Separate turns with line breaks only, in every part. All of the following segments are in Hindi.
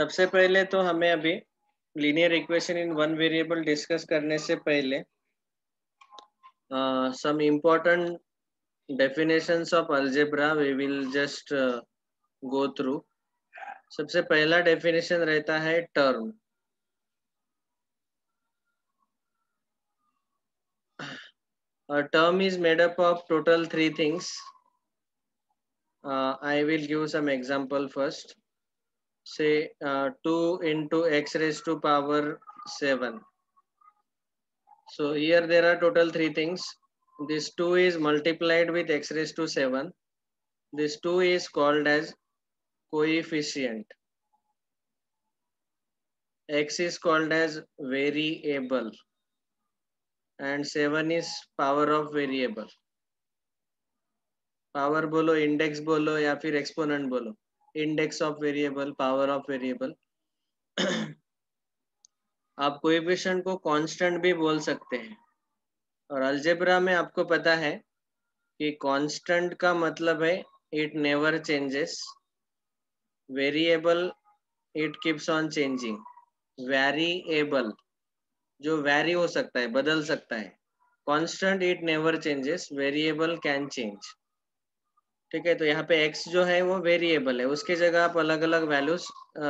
सबसे पहले तो हमें अभी linear equation in one variable discuss करने से पहले some important definitions of algebra we will just go through. सबसे पहला डेफिनेशन रहता है term. A term is made up of total three things. I will give some example first. Say 2 into x raised to power 7. So here there are total three things. This 2 is multiplied with x raised to 7. This 2 is called as coefficient. X is called as variable and 7 is power of variable. Power बोलो, इंडेक्स बोलो या फिर एक्सपोनेंट बोलो. Index of variable, power of variable. आप कोएफिशिएंट को कांस्टेंट भी बोल सकते हैं. और अलजेब्रा में आपको पता है कि कांस्टेंट का मतलब है it never changes. Variable it keeps on changing. Variable जो वैरी हो सकता है, बदल सकता है. Constant it never changes, variable can change. ठीक है, तो यहाँ पे x जो है वो वेरिएबल है, उसकी जगह आप अलग अलग वैल्यूज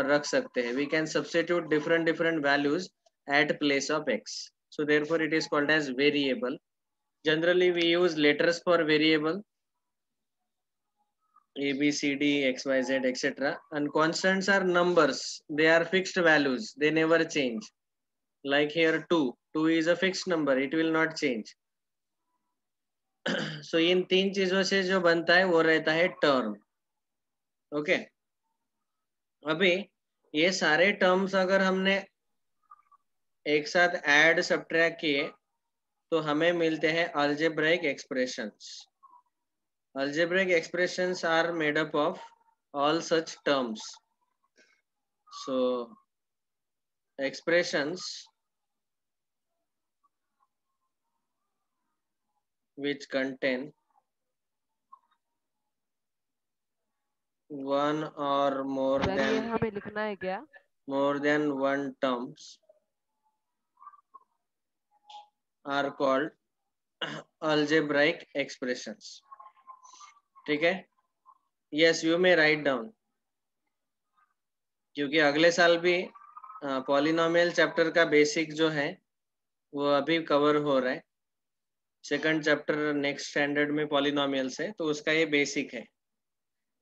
रख सकते हैं. We can substitute different different values at place of x. So therefore it is called as variable. Generally we use letters for variable, a b c d x y z etc. and constants are numbers. They are fixed values, they never change. Like here 2 is a fixed number, it will not change. So इन तीन चीजों से जो बनता है वो रहता है टर्म. ओके, अभी ये सारे टर्म्स अगर हमने एक साथ ऐड सब्ट्रैक्ट किए तो हमें मिलते हैं algebraic expressions. Algebraic expressions are made up of all such terms. So expressions which contain one or more
sir ये
than
हमें लिखना है क्या?
one terms are called algebraic expressions. ठीक है, yes you may write down, क्योंकि अगले साल भी पॉलिनोमियल चैप्टर का बेसिक जो है वो अभी कवर हो रहा है. सेकंड चैप्टर नेक्स्ट स्टैंडर्ड में पॉलिनोमियल्स है, तो उसका ये बेसिक है.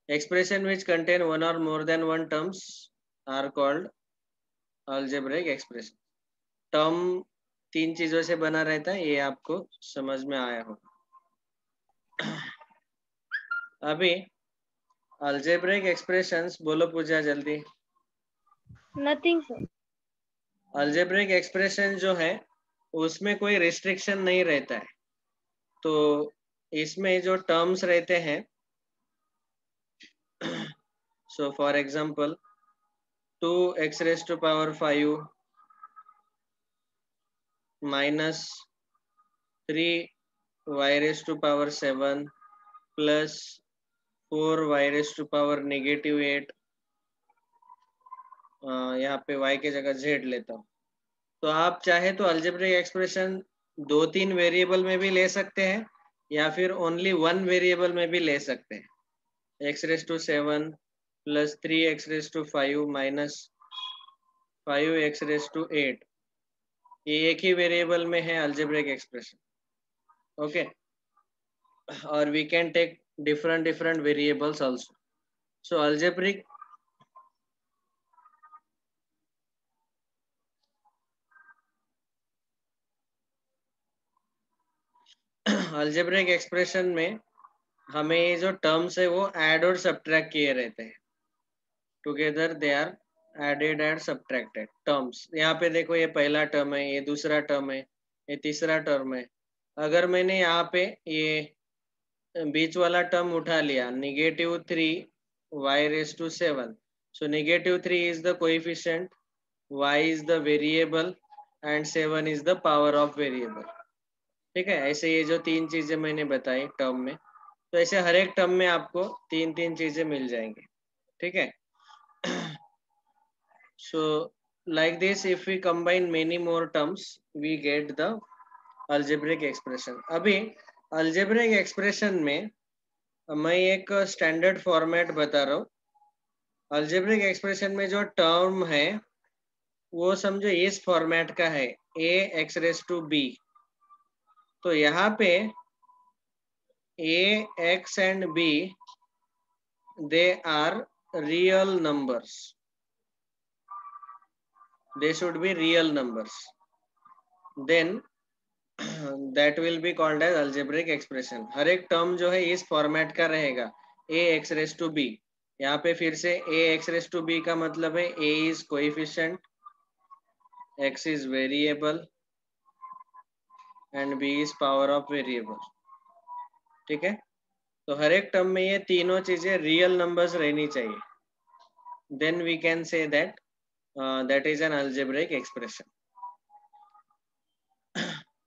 Expression which contain one or more than one terms are called algebraic expression. Term तीन चीजों से बना रहता है, ये आपको समझ में आया होगा. अभी अलजेब्रिक एक्सप्रेशंस बोलो पूजा जल्दी.
Nothing sir.
अलजेब्रिक एक्सप्रेशन जो है उसमें कोई रिस्ट्रिक्शन नहीं रहता है. तो इसमें जो टर्म्स रहते हैं, so for example 2x raised to power 5 minus 3y raised to power 7 plus 4y raised to power negative 8. यहाँ पे y की जगह z लेता हूँ. तो आप चाहे तो अलजेब्रिक एक्सप्रेशन दो तीन वेरिएबल में भी ले सकते हैं या फिर ओनली वन वेरिएबल में भी ले सकते हैं. x raised to 7 plus 3x raised to 5 minus 5x raised to 8, ये एक ही वेरिएबल में है अलजेब्रिक एक्सप्रेशन. ओके, और we can take different different variables also. So algebraic algebraic expression में हमें ये जो टर्म्स है वो ऐड और सब्ट्रैक्ट किए रहते हैं. Together they are added and subtracted terms. यहाँ पे देखो, ये पहला टर्म है, ये दूसरा टर्म है, ये तीसरा टर्म है. अगर मैंने यहाँ पे ये बीच वाला टर्म उठा लिया, -3y raised to 7, so -3 is the coefficient, y is the variable and 7 is the power of variable. ठीक है, ऐसे ये जो तीन चीजें मैंने बताई टर्म में, तो ऐसे हर एक टर्म में आपको तीन तीन चीजें मिल जाएंगे. ठीक है, So like this, if we combine many more terms, we get the algebraic expression. अभी algebraic expression में मैं एक स्टैंडर्ड फॉर्मेट बता रहा हूँ. algebraic expression में जो टर्म है वो समझो इस फॉर्मेट का है, a x raise to b. तो यहाँ पे a, x and b, they are real numbers. They should be real numbers. Then that will be called as algebraic expression. हर एक टर्म जो है इस फॉर्मेट का रहेगा, a x raise to b. यहाँ पे फिर से a x raise to b का मतलब है a is coefficient, x is variable and b is power of variable. ठीक है, तो हर एक टर्म में ये तीनों चीजें रियल नंबर्स रहनी चाहिए. Then we can say that that is an algebraic expression.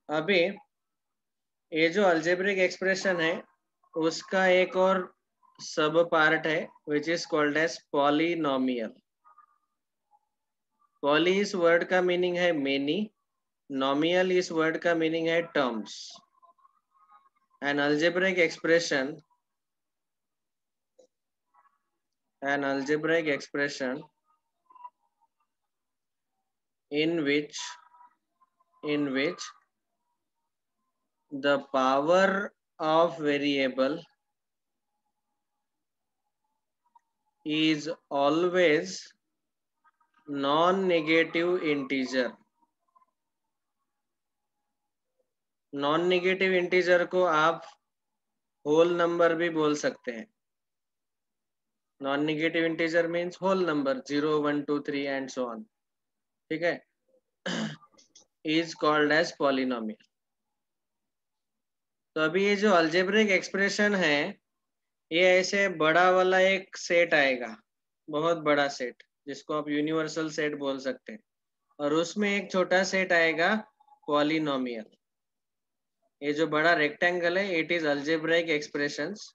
अभी ये जो अल्जेब्रिक एक्सप्रेशन है उसका एक और सब पार्ट है which is called as polynomial. Poly इस वर्ड का मीनिंग है मेनी, नोमियल इस वर्ड का मीनिंग है terms. An algebraic expression, an algebraic expression in which the power of variable is always non-negative integer. non-negative integer को आप whole number भी बोल सकते हैं. non-negative integer means whole number 0, 1, 2, 3 and so on. ठीक है, is called as polynomial. तो अभी ये जो algebraic expression है ये ऐसे बड़ा वाला एक सेट आएगा, बहुत बड़ा सेट जिसको आप यूनिवर्सल सेट बोल सकते हैं, और उसमें एक छोटा सेट आएगा पॉलिनोमियल. ये जो बड़ा रेक्टेंगल है इट इज अल्जेब्राइक एक्सप्रेशंस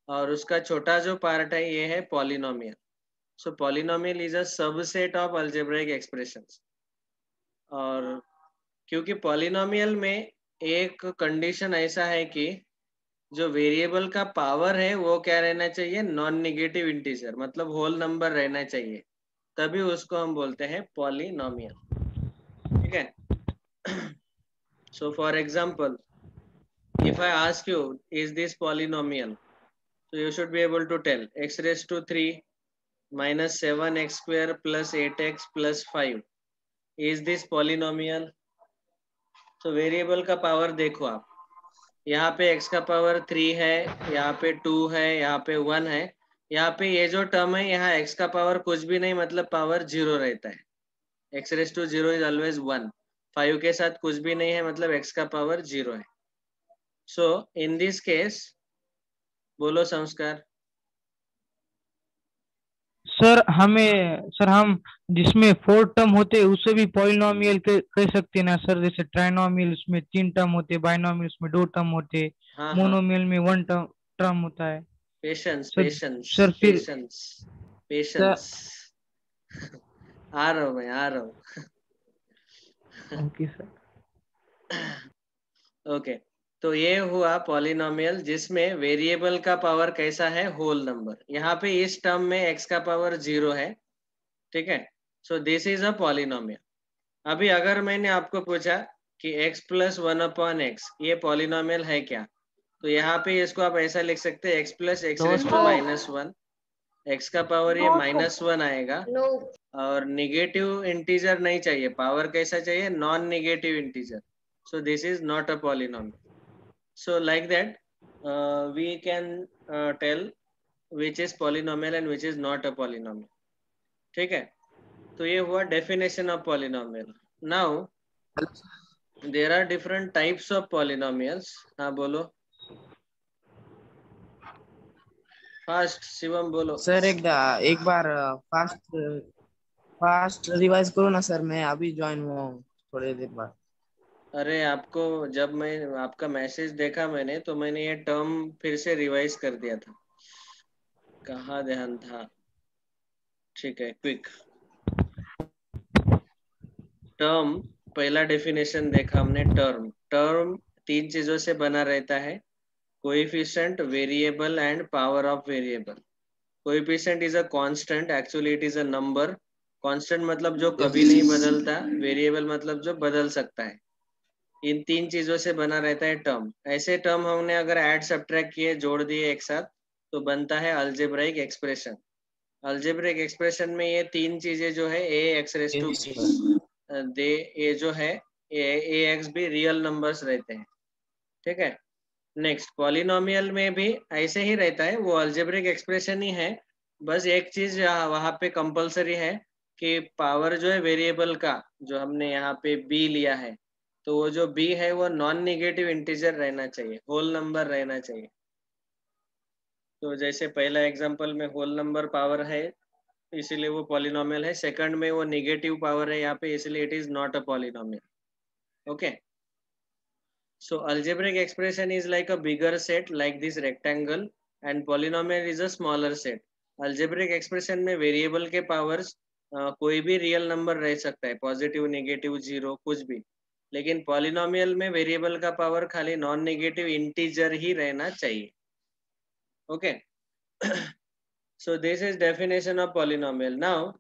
और उसका छोटा जो पार्ट है ये है polynomial. So polynomial is a subset of algebraic expressions. और क्योंकि पॉलिनोमियल में एक कंडीशन ऐसा है कि जो वेरिएबल का पावर है वो क्या रहना चाहिए, नॉन नेगेटिव इंटीजर, मतलब होल नंबर रहना चाहिए, तभी उसको हम बोलते हैं पॉलिनोमियल. ठीक है. So for example if I ask you is this polynomial, so you should be able to tell x raised to 3 minus 7x square plus 8x plus 5, is this polynomial? तो वेरिएबल का पावर देखो आप, यहाँ पे x का पावर 3 है, यहाँ पे 2 है, यहाँ पे 1 है, यहाँ पे ये जो टर्म है यहाँ x का पावर कुछ भी नहीं, मतलब पावर 0 रहता है. x raise to 0 is always 1. 5 के साथ कुछ भी नहीं है, मतलब x का पावर 0 है. सो इन दिस केस बोलो संस्कार.
सर हम जिसमें 4 टर्म होते हैं उसे भी पॉलिनोमियल कह सकते हैं ना सर. जैसे ट्राइनोमियल उसमें 3 टर्म होते हैं, बाइनोमियल उसमें 2 टर्म होते हैं,
हाँ हाँ,
मोनोमियल में 1 टर्म होता है.
पेशेंस
सर
पेशेंस
सर फिर
पेशेंस पेशेंस. आ रहा हूँ मैं, आ रहा हूँ.
Okay sir.
ओके, तो ये हुआ पॉलिनोमियल जिसमें वेरिएबल का पावर कैसा है, होल नंबर. यहाँ पे इस टर्म में x का पावर 0 है. ठीक है, so this is a polynomial. अभी अगर मैंने आपको पूछा कि x प्लस 1/x ये पॉलिनोमियल है क्या, तो यहाँ पे इसको आप ऐसा लिख सकते हैं x plus x raise to -1. x का पावर ये -1 आएगा. और निगेटिव इंटीजर नहीं चाहिए, पावर कैसा चाहिए, non negative integer. so this is not a polynomial. so like that we can tell which is polynomial and which is not a polynomial. ठीक है, तो ये हुआ definition of polynomial. now there are different types of polynomials. हाँ बोलो फास्ट, शिवम बोलो.
सर एक बार फास्ट रिवाइज करो ना सर, मैं अभी ज्वाइन हुआ हूँ थोड़ी देर बाद.
अरे आपको जब मैं आपका मैसेज देखा मैंने, तो मैंने ये टर्म फिर से रिवाइज कर दिया था, कहाँ ध्यान था. ठीक है, क्विक. टर्म, पहला डेफिनेशन देखा हमने, टर्म। टर्म 3 चीजों से बना रहता है, coefficient, variable and power of variable. Coefficient is a constant, actually it is a number. Constant मतलब जो कभी नहीं बदलता, वेरिएबल मतलब जो बदल सकता है। इन 3 चीजों से बना रहता है टर्म। ऐसे टर्म हमने अगर ऐड सब्ट्रैक्ट किए, जोड़ दिए एक साथ, तो बनता है अलजेब्राइक एक्सप्रेशन। अलजेब्रिक एक्सप्रेशन में ये 3 चीजें जो है ए एक्स रेस टू दे, ये जो है ए एक्स भी रियल नंबर्स रहते हैं, ठीक है। नेक्स्ट, पॉलिनोमियल में भी ऐसे ही रहता है, वो अलजेब्रिक एक्सप्रेशन ही है। बस एक चीज वहां पे कंपलसरी है कि पावर जो है वेरिएबल का, जो हमने यहाँ पे बी लिया है, तो वो जो बी है वो नॉन नेगेटिव इंटीजर रहना चाहिए, होल नंबर रहना चाहिए। तो जैसे पहला एग्जांपल में होल नंबर पावर है, इसीलिए वो पॉलिनोमियल है। सेकंड में वो नेगेटिव पावर है यहाँ पे, इसलिए it is not a polynomial. Okay, so algebraic expression is like a bigger set like this rectangle, and polynomial is a smaller set. Algebraic expression में वेरिएबल के पावर्स कोई भी रियल नंबर रह सकता है, पॉजिटिव, नेगेटिव, जीरो, कुछ भी। लेकिन पॉलिनोमियल में वेरिएबल का पावर खाली नॉन नेगेटिव इंटीजर ही रहना चाहिए। Okay, so this is definition of polynomial. Now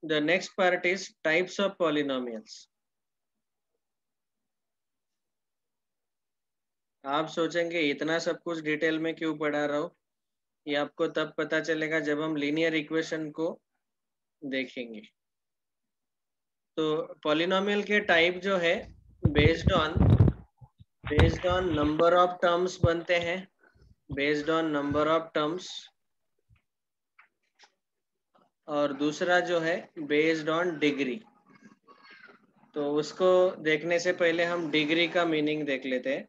the next part is types of polynomials. आप सोचेंगे इतना सब कुछ डिटेल में क्यों पढ़ा रहा हूँ, ये आपको तब पता चलेगा जब हम लीनियर इक्वेशन को देखेंगे। तो पॉलिनोमियल के टाइप जो है based on number of terms बनते हैं, based on number of terms, और दूसरा जो है बेस्ड ऑन डिग्री। तो उसको देखने से पहले हम डिग्री का मीनिंग देख लेते हैं।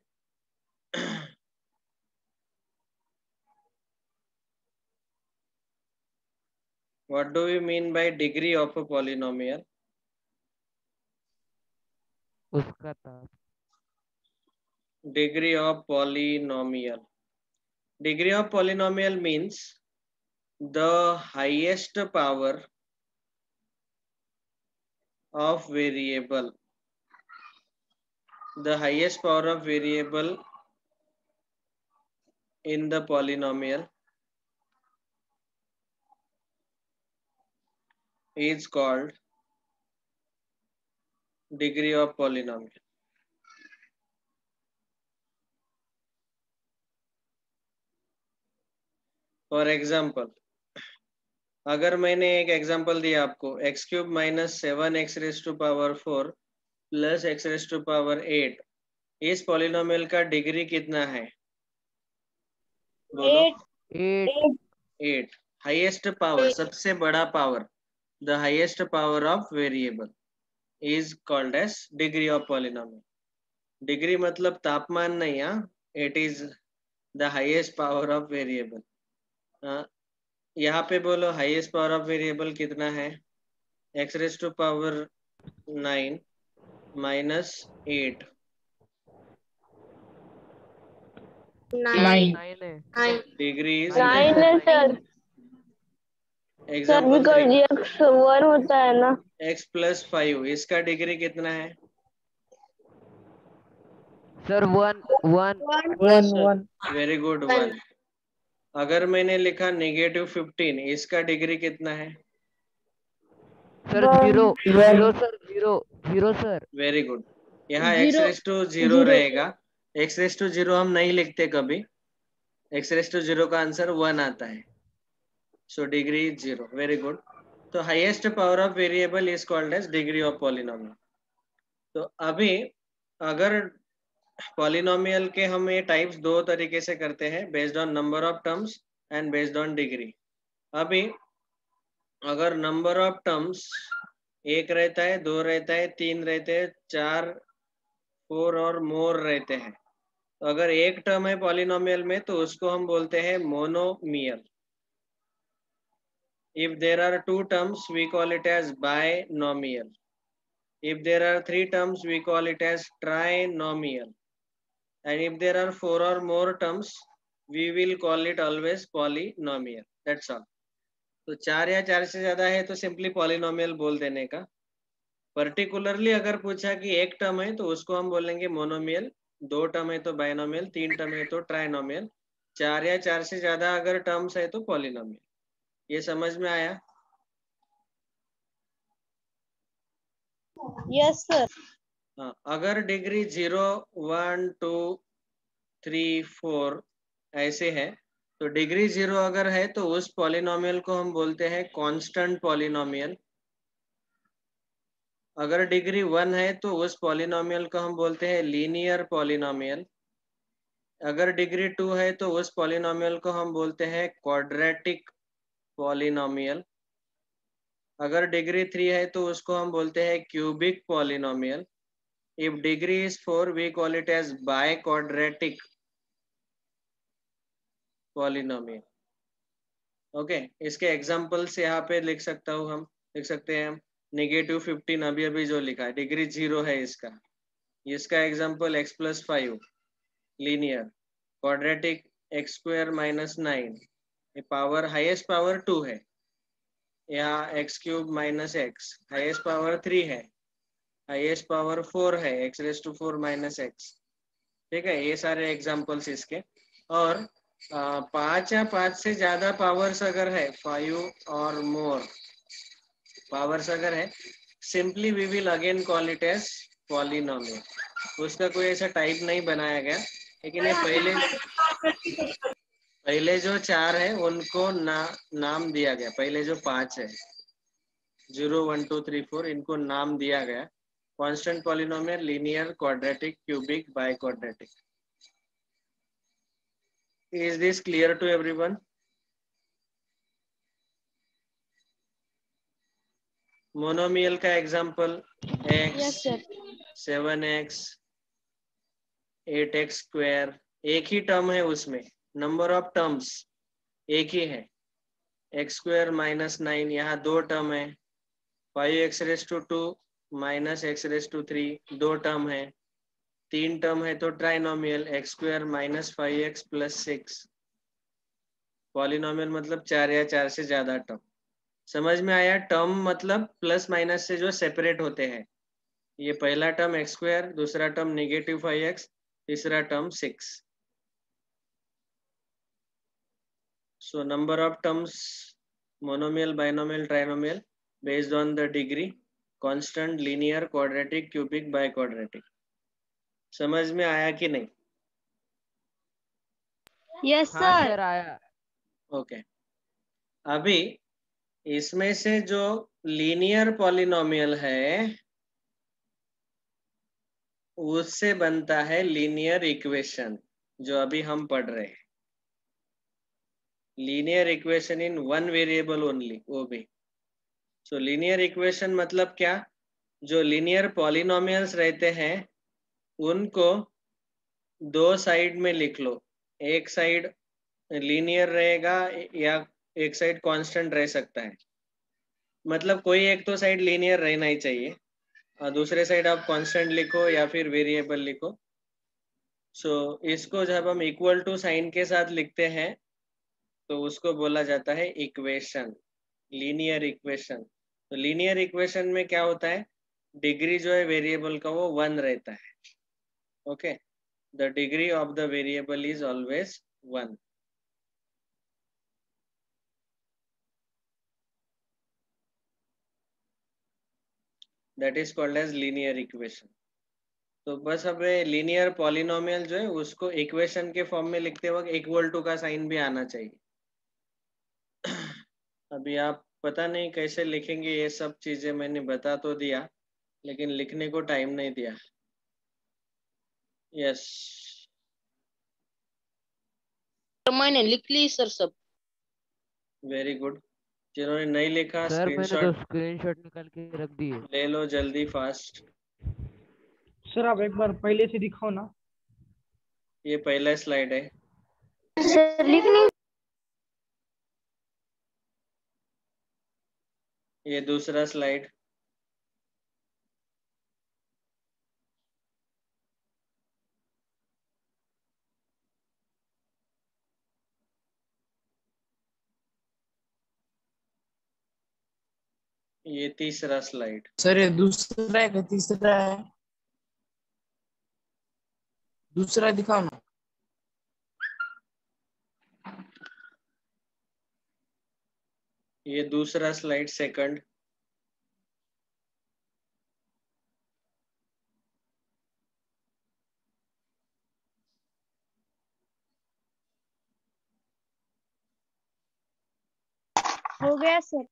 What do we mean by degree of a polynomial?
उसका था
Degree of polynomial. Degree of polynomial means the highest power of variable. The highest power of variable in the polynomial is called degree of polynomial. For example, अगर मैंने एक एग्जांपल दिया आपको, x cube minus 7x raise to power 4 plus x raise to power 8, इस पॉलिनोमियल का डिग्री कितना है? बोलो।
8
8। हाईएस्ट पावर, सबसे बड़ा power, the highest power of variable is called as degree of polynomial. Degree मतलब तापमान नहीं, हाँ, it is the highest power of variable. यहाँ पे बोलो हाईएस्ट पावर ऑफ वेरिएबल कितना है? X raise to power 9 minus 8।
9
9 है
डिग्री इज
9 है sir. Sir
example
because
3,
x 1 होता है ना।
x प्लस 5, इसका डिग्री कितना है?
Sir 1
very good, 1। अगर मैंने लिखा नेगेटिव 15, इसका डिग्री कितना है?
Sir 0 sir 0 sir.
Very good. यहाँ x रेस टू 0 रहेगा, x रेस टू 0 हम नहीं लिखते कभी, x रेस टू 0 का आंसर 1 आता है, सो डिग्री 0। Very good. तो highest power of variable is called as degree of polynomial. तो अभी अगर पॉलिनोमियल के हम ये टाइप्स दो तरीके से करते हैं, based on number of terms and based on degree. अभी अगर नंबर ऑफ टर्म्स 1 रहता है, 2 रहता है, 3 रहते हैं, 4, 4 और मोर रहते हैं, तो अगर एक टर्म है पॉलिनोमियल में तो उसको हम बोलते हैं monomial. If there are 2 terms, we call it as binomial. If there are 3 terms, we call it as trinomial. And if there are 4 or more terms, we will call it always polynomial. That's all. तो 4 या 4 से ज्यादा है तो सिंपली पॉलिनोमियल बोल देने का, पर्टिकुलरली अगर पूछा कि एक टर्म है तो उसको हम बोलेंगे मोनोमियल, 2 टर्म है तो बाइनोमियल, 3 टर्म है तो ट्राइनोमियल, 4 या 4 से ज्यादा अगर टर्म्स है तो पॉलिनोमियल। ये समझ में आया?
Yes sir.
हाँ, अगर डिग्री 0, 1, 2, 3, 4 ऐसे है तो डिग्री 0 अगर है तो उस पॉलिनोमियल को हम बोलते हैं कांस्टेंट पॉलिनोमियल। अगर डिग्री 1 है तो उस पॉलिनोमियल को हम बोलते हैं लीनियर पॉलिनोमियल। अगर डिग्री 2 है तो उस पॉलिनोमियल को हम बोलते हैं क्वाड्रेटिक पॉलिनोमियल। अगर डिग्री 3 है तो उसको हम बोलते हैं cubic polynomial. If degree is 4 we call it as biquadratic polynomial. Okay, इसके एग्जांपल्स यहाँ पे लिख सकता हूँ, हम लिख सकते हैं -15 अभी अभी जो लिखा है डिग्री 0 है इसका example x+5 linear, quadratic x² - 9, ये पावर हाईएस्ट पावर 2 है, यहाँ x³ - x, हाईएस्ट पावर 3 है, हाईएस्ट पावर 4 है, x⁴ - x। ठीक है, ये सारे एग्जांपल्स इसके। और 5 या 5 से ज्यादा पावर्स अगर है, 5 और मोर पावर्स अगर है, simply we will again call it as polynomial. उसका कोई ऐसा टाइप नहीं बनाया गया, लेकिन ये पहले जो 4 है उनको नाम दिया गया। पहले जो 5 है 0, 1, 2, 3, 4 इनको नाम दिया गया, constant polynomial, linear, quadratic, cubic, biquadratic. Is this clear to everyone? Monomial का example
yes sir.
7x 8x², एक ही टर्म है उसमें, नंबर ऑफ टर्म्स एक ही है। x² - 9, यहाँ 2 टर्म है। 5x⁻² - x⁻³ 2 टर्म है। 3 टर्म है तो ट्राइनोमियल, x² - 5x + 6। पॉलिनोमियल मतलब 4 या 4 से ज्यादा टर्म। समझ में आया? टर्म मतलब प्लस माइनस से जो सेपरेट होते हैं। ये पहला टर्म x², दूसरा टर्म -5x, तीसरा term 6। So number of terms, monomial, binomial, trinomial, based on the degree, constant, linear, quadratic, cubic, biquadratic. समझ में आया कि नहीं?
यस
हाँ
सर।
सर आया।
ओके, अभी इसमें से जो लीनियर पॉलिनोमियल है उससे बनता है लीनियर इक्वेशन, जो अभी हम पढ़ रहे हैं। Linear equation in one variable only, वो भी। सो लीनियर इक्वेशन मतलब क्या? जो लीनियर पॉलिनोमियल्स रहते हैं उनको 2 साइड में लिख लो। एक साइड लीनियर रहेगा या एक साइड कांस्टेंट रह सकता है। मतलब कोई एक तो साइड लीनियर रहना ही चाहिए और दूसरे साइड आप कांस्टेंट लिखो या फिर वेरिएबल लिखो। सो इसको जब हम इक्वल टू साइन के साथ लिखते हैं तो उसको बोला जाता है इक्वेशन, लीनियर इक्वेशन। तो लीनियर इक्वेशन में क्या होता है, डिग्री जो है वेरिएबल का वो 1 रहता है। Okay, the degree of the variable is always 1। That is called as linear equation. तो बस अब लीनियर पॉलिनोमियल जो है उसको इक्वेशन के फॉर्म में लिखते वक्त इक्वल टू का साइन भी आना चाहिए। अभी आप पता नहीं कैसे लिखेंगे, ये सब चीजें मैंने बता तो दिया लेकिन लिखने को टाइम नहीं दिया। यस,
मैंने लिख ली सर सब।
Very good. जिन्होंने नहीं लिखा
सर मैंने तो
स्क्रीनशॉट
स्क्रीनशॉट निकाल के रख दिए।
ले लो जल्दी, फास्ट।
सर आप एक बार पहले से दिखाओ ना।
ये पहला स्लाइड है।
सर लिख ली।
ये दूसरा स्लाइड। ये तीसरा स्लाइड।
सर ये दूसरा है कि तीसरा है? दूसरा दिखाओ ना।
ये दूसरा स्लाइड, सेकंड।
हो गया सर।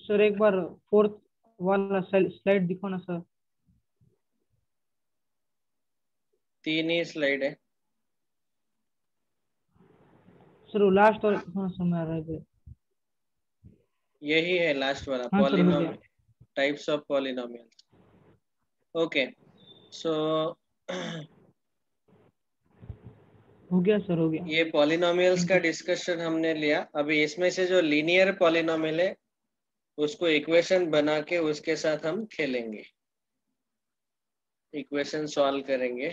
सर एक बार फोर्थ वाला स्लाइड दिखो ना सर।
3 ही स्लाइड है
सर वो लास्ट और हाँ समय आ रहा है।
यही है लास्ट वाला,
हाँ सर हो गया।
Polynomial, types of polynomial. Okay so
हो गया सर हो गया।
ये पॉलिनोमियल्स का
Thank you.
डिस्कशन हमने लिया। अभी इसमें से जो लीनियर पॉलिनोमियल है उसको इक्वेशन बना के उसके साथ हम खेलेंगे, इक्वेशन सॉल्व करेंगे।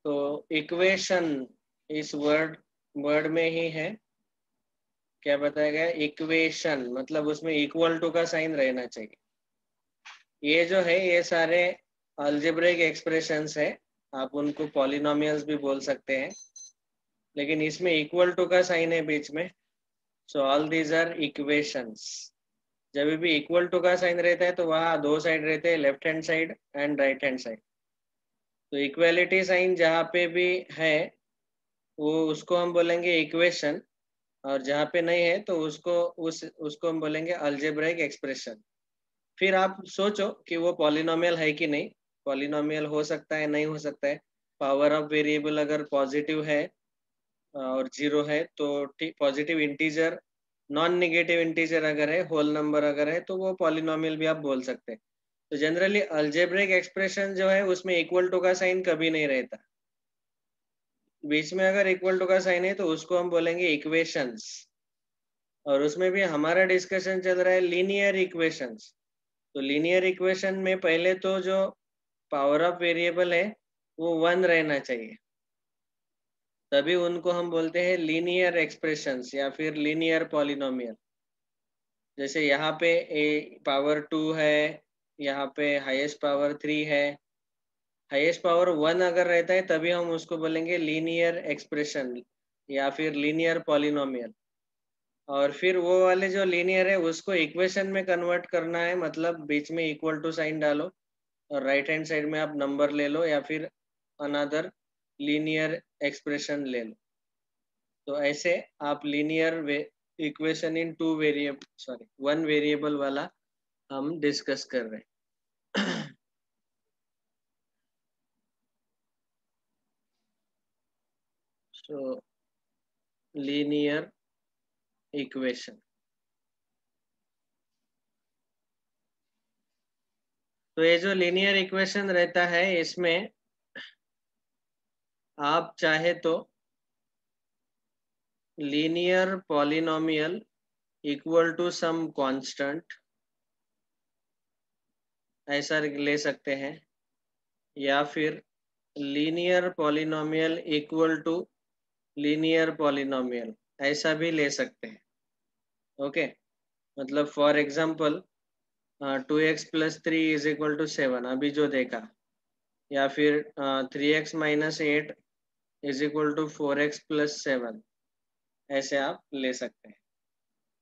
तो इक्वेशन इस वर्ड में ही है। क्या बताया गया? इक्वेशन मतलब उसमें इक्वल टू का साइन रहना चाहिए। ये जो है ये सारे अलजेब्रिक एक्सप्रेशंस है, आप उनको पॉलिनोमियल्स भी बोल सकते हैं, लेकिन इसमें इक्वल टू का साइन है बीच में। So all these are equations. जब भी इक्वल टू का साइन रहता है तो वहाँ दो साइड रहते हैं, left hand side and right hand side. तो इक्वालिटी साइन जहाँ पे भी है वो उसको हम बोलेंगे इक्वेशन, और जहाँ पे नहीं है तो उसको हम बोलेंगे अलजेब्रिक एक्सप्रेशन। फिर आप सोचो कि वो पॉलिनोमियल है कि नहीं। पॉलिनोमियल हो सकता है, नहीं हो सकता है। पावर ऑफ वेरिएबल अगर पॉजिटिव है और 0 है तो ठीक, positive integer, non negative integer अगर है, होल नंबर अगर है, तो वो पॉलिनोमियल भी आप बोल सकते हैं। तो जनरली अलजेब्रिक एक्सप्रेशन जो है उसमें इक्वल टू का साइन कभी नहीं रहता। बीच में अगर इक्वल टू का साइन है तो उसको हम बोलेंगे इक्वेशंस। और उसमें भी हमारा डिस्कशन चल रहा है लीनियर इक्वेशंस। तो लीनियर इक्वेशन में पहले तो जो पावर ऑफ वेरिएबल है वो 1 रहना चाहिए, तभी उनको हम बोलते हैं लीनियर एक्सप्रेशंस या फिर लीनियर पॉलिनोमियल। जैसे यहाँ पे ए पावर 2 है, यहाँ पे हाईएस्ट पावर 3 है। हाईएस्ट पावर 1 अगर रहता है तभी हम उसको बोलेंगे लीनियर एक्सप्रेशन या फिर लीनियर पॉलिनोमियल। और फिर वो वाले जो लीनियर है उसको इक्वेशन में कन्वर्ट करना है, मतलब बीच में इक्वल टू साइन डालो और राइट हैंड साइड में आप नंबर ले लो या फिर अनदर लीनियर एक्सप्रेशन ले लो। तो ऐसे आप लीनियर इक्वेशन इन 1 वेरिएबल वाला हम डिस्कस कर रहे हैं। सो लीनियर इक्वेशन, तो ये जो लीनियर इक्वेशन रहता है इसमें आप चाहे तो linear polynomial equal to some constant ऐसा ले सकते हैं, या फिर linear polynomial equal to linear polynomial ऐसा भी ले सकते हैं। ओके मतलब फॉर एग्जांपल 2x + 3 = 7 अभी जो देखा, या फिर 3x - 8 = 4x + 7 ऐसे आप ले सकते हैं।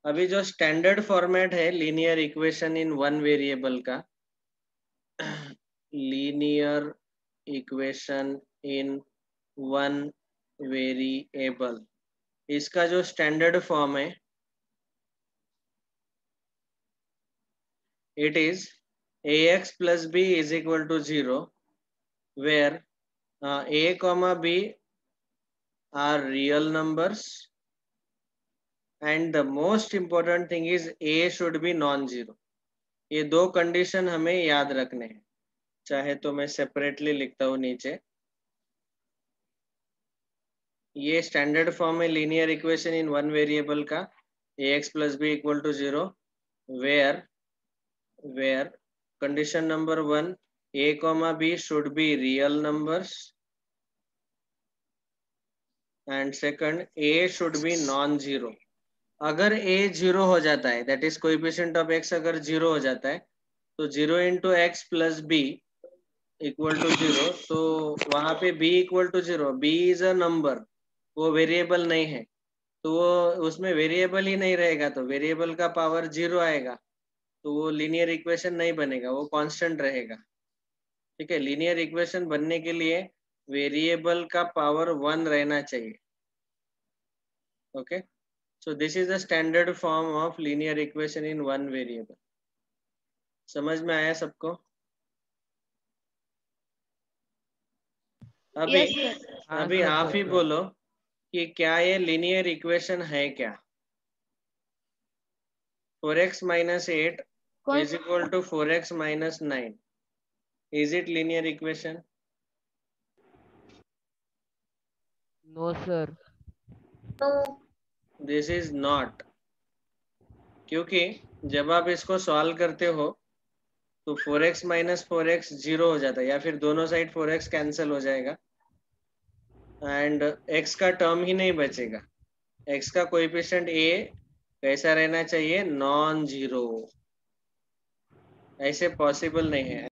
अभी जो स्टैंडर्ड फॉर्मेट है लीनियर इक्वेशन इन 1 वेरिएबल का, लीनियर इक्वेशन इन 1 वेरिएबल, इसका जो स्टैंडर्ड फॉर्म है it is ax plus b = 0 where a comma b are real numbers and the most important thing is a should be non-zero। ये दो कंडीशन हमें याद रखने हैं। चाहे तो मैं सेपरेटली लिखता हूँ नीचे। ये स्टैंडर्ड फॉर्म है linear equation in one variable का, ax plus b equal to 0, where condition number 1, a comma b should be real numbers, and second, a should be non-zero. अगर a 0 हो जाता है, that is coefficient of x अगर 0 हो जाता है, तो 0 into x plus b equal to 0, तो वहां पे b equal to 0, b is a number, वो वेरिएबल नहीं है, तो वो उसमें वेरिएबल ही नहीं रहेगा, तो वेरिएबल का पावर 0 आएगा, तो वो लीनियर इक्वेशन नहीं बनेगा, वो कांस्टेंट रहेगा। ठीक है, लीनियर इक्वेशन बनने के लिए वेरिएबल का पावर 1 रहना चाहिए। Okay, so this is the standard form of linear equation in one variable. समझ में आया सबको? अभी
Yes, sir.
हाँ
अभी
सर,
आप ही
सर।
बोलो कि क्या ये लीनियर इक्वेशन है क्या? 4x minus 8
कौन
is equal to 4x minus 9. Is it linear equation?
No sir.
This is not. क्योंकि जब आप इसको सॉल्व करते हो तो 4x minus 4x 0 हो जाता है, या फिर दोनों साइड 4x कैंसिल हो जाएगा एंड x का टर्म ही नहीं बचेगा। x का कोएफिशिएंट a कैसा रहना चाहिए? Non zero. ऐसे पॉसिबल नहीं है।